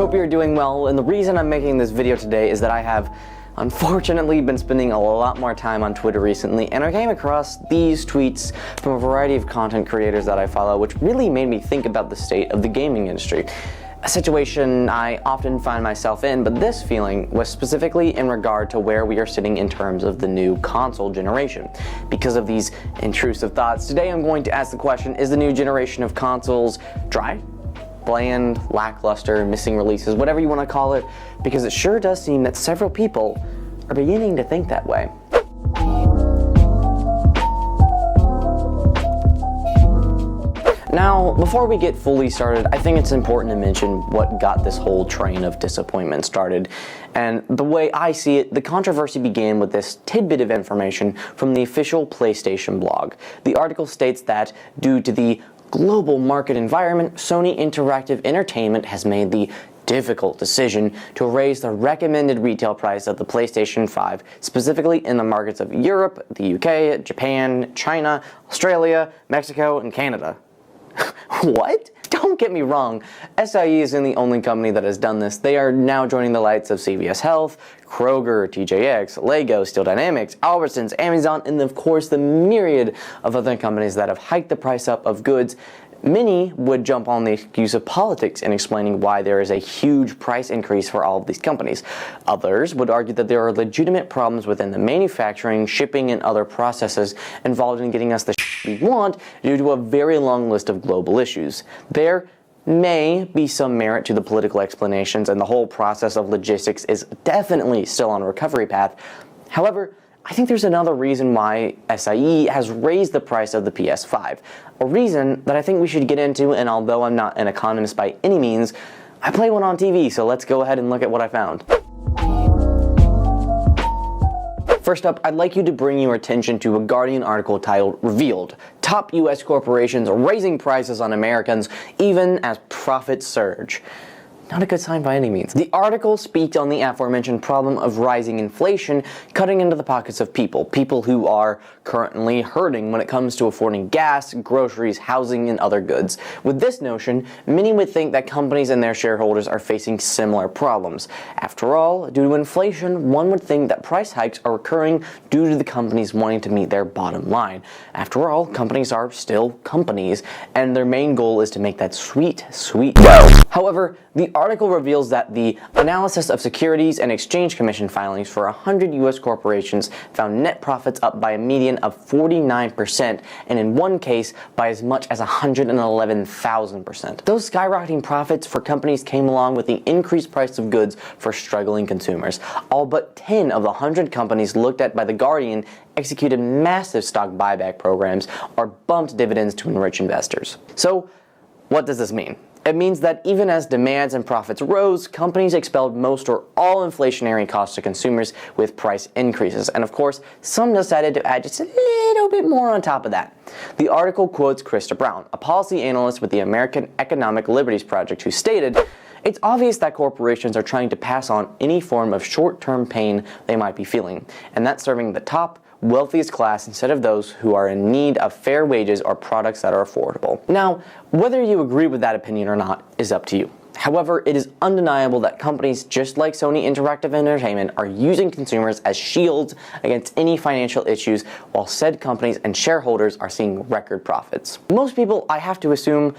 hope you're doing well, and the reason I'm making this video today is that I have unfortunately been spending a lot more time on Twitter recently, and I came across these tweets from a variety of content creators that I follow, which really made me think about the state of the gaming industry. A situation I often find myself in, but this feeling was specifically in regard to where we are sitting in terms of the new console generation. Because of these intrusive thoughts, today I'm going to ask the question, is the new generation of consoles dry, bland, lackluster, missing releases, whatever you want to call it? Because it sure does seem that several people are beginning to think that way. Now, before we get fully started, I think it's important to mention what got this whole train of disappointment started. And the way I see it, the controversy began with this tidbit of information from the official PlayStation blog. The article states that, due to the global market environment, Sony Interactive Entertainment has made the difficult decision to raise the recommended retail price of the PlayStation 5, specifically in the markets of Europe, the UK, Japan, China, Australia, Mexico, and Canada. What? Don't get me wrong, SIE isn't the only company that has done this. They are now joining the likes of CVS Health, Kroger, TJX, Lego, Steel Dynamics, Albertsons, Amazon, and of course the myriad of other companies that have hiked the price up of goods. Many would jump on the excuse of politics in explaining why there is a huge price increase for all of these companies. Others would argue that there are legitimate problems within the manufacturing, shipping, and other processes involved in getting us the we want due to a very long list of global issues. There may be some merit to the political explanations, and the whole process of logistics is definitely still on a recovery path. However, I think there's another reason why SIE has raised the price of the PS5, a reason that I think we should get into, and although I'm not an economist by any means, I play one on TV, so let's go ahead and look at what I found. First up, I'd like you to bring your attention to a Guardian article titled "Revealed: Top U.S. Corporations Raising Prices on Americans Even as Profits Surge." Not a good sign by any means. The article speaks on the aforementioned problem of rising inflation cutting into the pockets of people who are currently hurting when it comes to affording gas, groceries, housing, and other goods. With this notion, many would think that companies and their shareholders are facing similar problems. After all, due to inflation, one would think that price hikes are occurring due to the companies wanting to meet their bottom line. After all, companies are still companies, and their main goal is to make that sweet dough. However, the article reveals that the analysis of Securities and Exchange Commission filings for 100 U.S. corporations found net profits up by a median of 49%, and in one case by as much as 111,000%. Those skyrocketing profits for companies came along with the increased price of goods for struggling consumers. All but 10 of the 100 companies looked at by The Guardian executed massive stock buyback programs or bumped dividends to enrich investors. So, what does this mean? It means that even as demands and profits rose, companies expelled most or all inflationary costs to consumers with price increases. And of course, some decided to add just a little bit more on top of that. The article quotes Krista Brown, a policy analyst with the American Economic Liberties Project, who stated, "It's obvious that corporations are trying to pass on any form of short-term pain they might be feeling, and that's serving the top, wealthiest class instead of those who are in need of fair wages or products that are affordable." Now, whether you agree with that opinion or not is up to you. However, it is undeniable that companies just like Sony Interactive Entertainment are using consumers as shields against any financial issues, while said companies and shareholders are seeing record profits. Most people, I have to assume,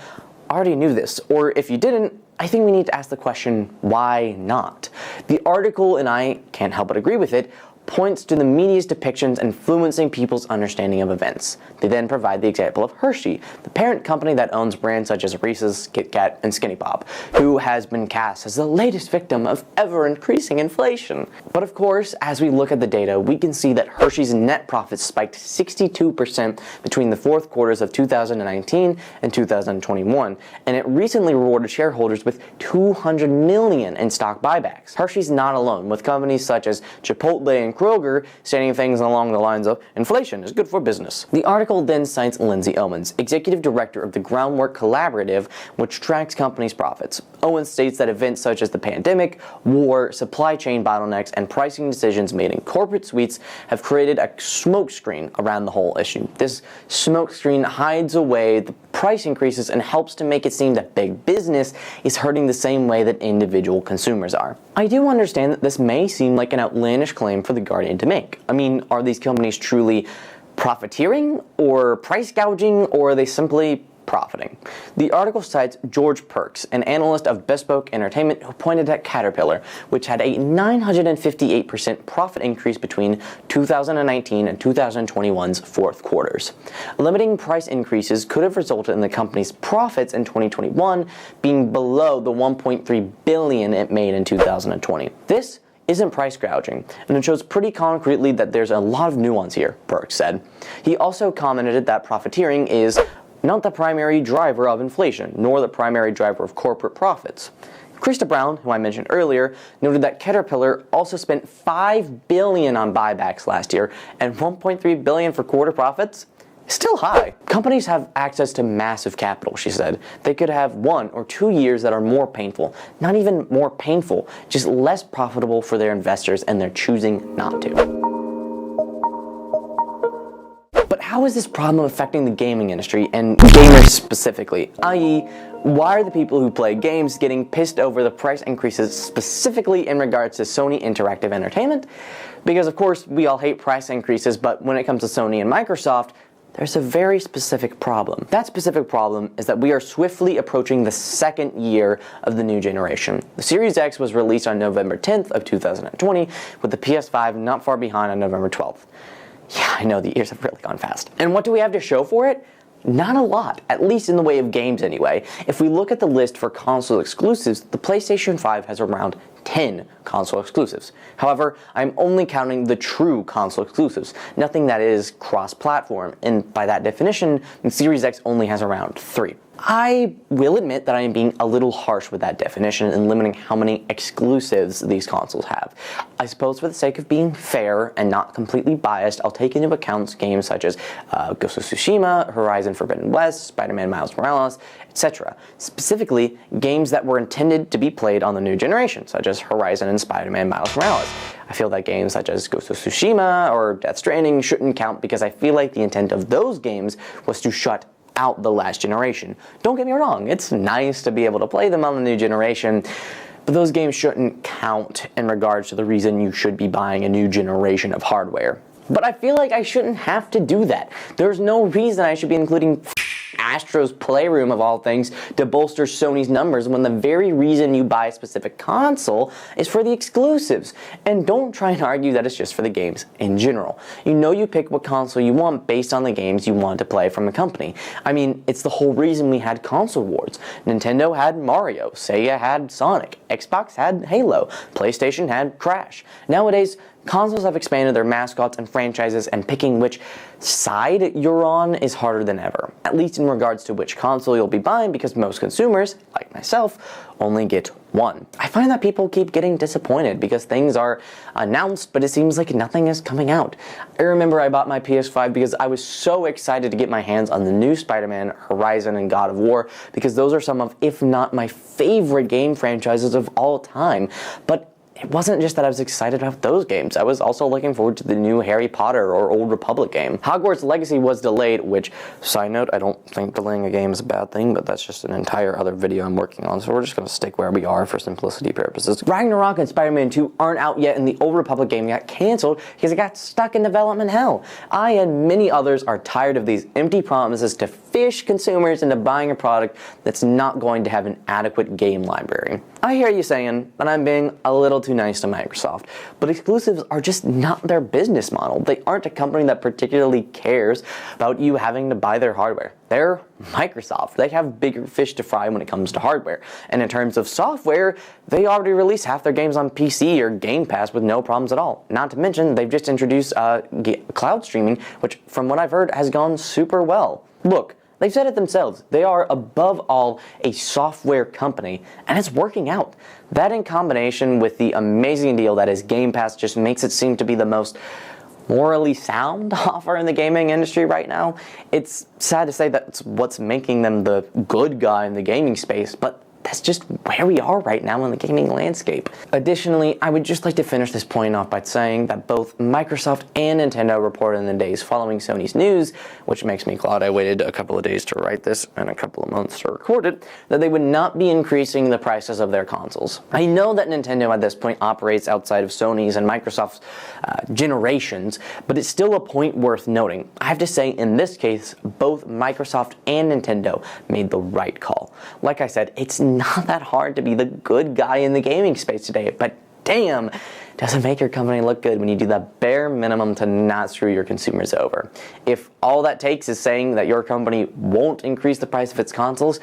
already knew this, or if you didn't, I think we need to ask the question, why not? The article, and I can't help but agree with it, points to the media's depictions influencing people's understanding of events. They then provide the example of Hershey, the parent company that owns brands such as Reese's, Kit Kat, and Skinny Pop, who has been cast as the latest victim of ever-increasing inflation. But of course, as we look at the data, we can see that Hershey's net profits spiked 62% between the fourth quarters of 2019 and 2021, and it recently rewarded shareholders with $200 million in stock buybacks. Hershey's not alone, with companies such as Chipotle and Kroger stating things along the lines of, "Inflation is good for business." The article then cites Lindsay Owens, executive director of the Groundwork Collaborative, which tracks companies' profits. Owens states that events such as the pandemic, war, supply chain bottlenecks, and pricing decisions made in corporate suites have created a smokescreen around the whole issue. This smokescreen hides away the price increases and helps to make it seem that big business is hurting the same way that individual consumers are. I do understand that this may seem like an outlandish claim for The Guardian to make. I mean, are these companies truly profiteering or price gouging, or are they simply profiting? The article cites George Perks, an analyst of Bespoke Entertainment, who pointed at Caterpillar, which had a 958% profit increase between 2019 and 2021's fourth quarters. Limiting price increases could have resulted in the company's profits in 2021 being below the $1.3 billion it made in 2020. This isn't price gouging, and it shows pretty concretely that there's a lot of nuance here, Perks said. He also commented that profiteering is not the primary driver of inflation, nor the primary driver of corporate profits. Krista Brown, who I mentioned earlier, noted that Caterpillar also spent $5 billion on buybacks last year, and $1.3 billion for quarter profits? Still high. Companies have access to massive capital, she said. They could have 1 or 2 years that are more painful. Not even more painful, just less profitable for their investors, and they're choosing not to. But how is this problem affecting the gaming industry and gamers specifically? I.e., why are the people who play games getting pissed over the price increases specifically in regards to Sony Interactive Entertainment? Because of course we all hate price increases, but when it comes to Sony and Microsoft, there's a very specific problem. That specific problem is that we are swiftly approaching the second year of the new generation. The Series X was released on November 10th of 2020, with the PS5 not far behind on November 12th. Yeah, I know, the years have really gone fast. And what do we have to show for it? Not a lot, at least in the way of games anyway. If we look at the list for console exclusives, the PlayStation 5 has around 10 console exclusives. However, I'm only counting the true console exclusives, nothing that is cross-platform, and by that definition, the Series X only has around 3. I will admit that I am being a little harsh with that definition and limiting how many exclusives these consoles have. I suppose for the sake of being fair and not completely biased, I'll take into account games such as Ghost of Tsushima, Horizon Forbidden West, Spider-Man Miles Morales, etc. Specifically, games that were intended to be played on the new generation, such as Horizon and Spider-Man Miles Morales. I feel that games such as Ghost of Tsushima or Death Stranding shouldn't count because I feel like the intent of those games was to shut out the last generation. Don't get me wrong, it's nice to be able to play them on the new generation, but those games shouldn't count in regards to the reason you should be buying a new generation of hardware. But I feel like I shouldn't have to do that. There's no reason I should be including Astro's Playroom of all things to bolster Sony's numbers when the very reason you buy a specific console is for the exclusives. And don't try and argue that it's just for the games in general. You know you pick what console you want based on the games you want to play from a company. I mean, it's the whole reason we had console wars. Nintendo had Mario, Sega had Sonic, Xbox had Halo, PlayStation had Crash. Nowadays, consoles have expanded their mascots and franchises, and picking which side you're on is harder than ever, at least in regards to which console you'll be buying, because most consumers, like myself, only get one. I find that people keep getting disappointed because things are announced, but it seems like nothing is coming out. I remember I bought my PS5 because I was so excited to get my hands on the new Spider-Man, Horizon, and God of War, because those are some of, if not my favorite game franchises of all time. But it wasn't just that I was excited about those games. I was also looking forward to the new Harry Potter or Old Republic game. Hogwarts Legacy was delayed, which, side note, I don't think delaying a game is a bad thing, but that's just an entire other video I'm working on, so we're just going to stick where we are for simplicity purposes. Ragnarok and Spider-Man 2 aren't out yet, and the Old Republic game got canceled because it got stuck in development hell. I and many others are tired of these empty promises to fish consumers into buying a product that's not going to have an adequate game library. I hear you saying that I'm being a little too nice to Microsoft, but exclusives are just not their business model. They aren't a company that particularly cares about you having to buy their hardware. They're Microsoft. They have bigger fish to fry when it comes to hardware. And in terms of software, they already release half their games on PC or Game Pass with no problems at all. Not to mention, they've just introduced cloud streaming, which from what I've heard has gone super well. Look, they've said it themselves. They are, above all, a software company, and it's working out. That in combination with the amazing deal that is Game Pass just makes it seem to be the most morally sound offer in the gaming industry right now. It's sad to say that's what's making them the good guy in the gaming space, but that's just where we are right now in the gaming landscape. Additionally, I would just like to finish this point off by saying that both Microsoft and Nintendo reported in the days following Sony's news, which makes me glad I waited a couple of days to write this and a couple of months to record it, that they would not be increasing the prices of their consoles. I know that Nintendo at this point operates outside of Sony's and Microsoft's generations, but it's still a point worth noting. I have to say, in this case, both Microsoft and Nintendo made the right call. Like I said, it's not that hard to be the good guy in the gaming space today, but damn, does it make your company look good when you do the bare minimum to not screw your consumers over. If all that takes is saying that your company won't increase the price of its consoles,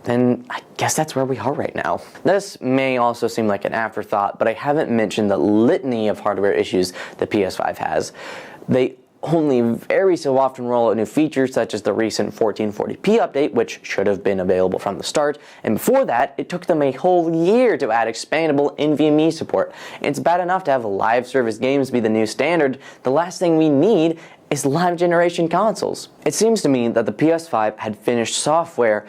then I guess that's where we are right now. This may also seem like an afterthought, but I haven't mentioned the litany of hardware issues the PS5 has. They only very so often roll out new features such as the recent 1440p update, which should have been available from the start, and before that, it took them a whole year to add expandable NVMe support. It's bad enough to have live service games be the new standard. The last thing we need is live generation consoles. It seems to me that the PS5 had finished software,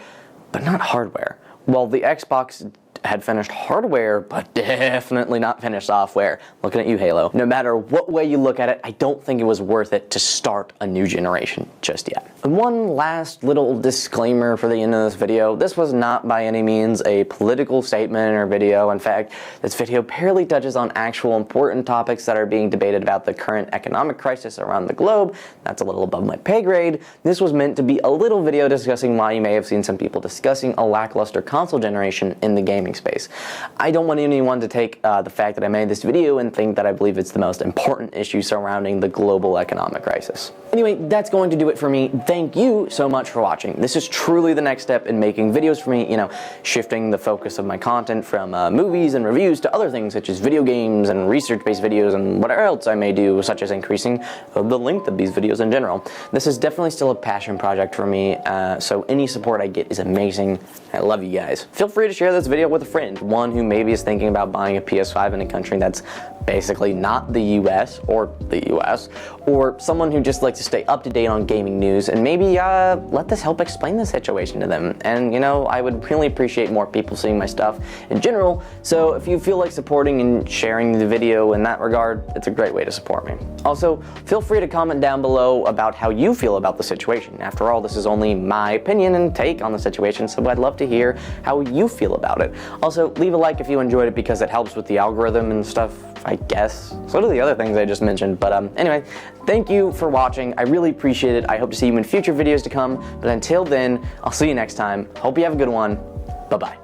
but not hardware. Well, the Xbox had finished hardware, but definitely not finished software. Looking at you, Halo. No matter what way you look at it, I don't think it was worth it to start a new generation just yet. And one last little disclaimer for the end of this video. This was not by any means a political statement or video. In fact, this video barely touches on actual important topics that are being debated about the current economic crisis around the globe. That's a little above my pay grade. This was meant to be a little video discussing why you may have seen some people discussing a lackluster console generation in the gaming space. I don't want anyone to take the fact that I made this video and think that I believe it's the most important issue surrounding the global economic crisis. Anyway, that's going to do it for me. Thank you so much for watching. This is truly the next step in making videos for me, shifting the focus of my content from movies and reviews to other things such as video games and research-based videos and whatever else I may do, such as increasing the length of these videos in general. This is definitely still a passion project for me, so any support I get is amazing. I love you guys. Feel free to share this video with a friend, one who maybe is thinking about buying a PS5 in a country that's basically not the US, or someone who just likes to stay up to date on gaming news, and maybe let this help explain the situation to them. And I would really appreciate more people seeing my stuff in general, so if you feel like supporting and sharing the video in that regard, it's a great way to support me. Also, feel free to comment down below about how you feel about the situation. After all, this is only my opinion and take on the situation, so I'd love to hear how you feel about it. Also, leave a like if you enjoyed it because it helps with the algorithm and stuff, I guess. So do the other things I just mentioned. But anyway, thank you for watching. I really appreciate it. I hope to see you in future videos to come. But until then, I'll see you next time. Hope you have a good one. Bye-bye.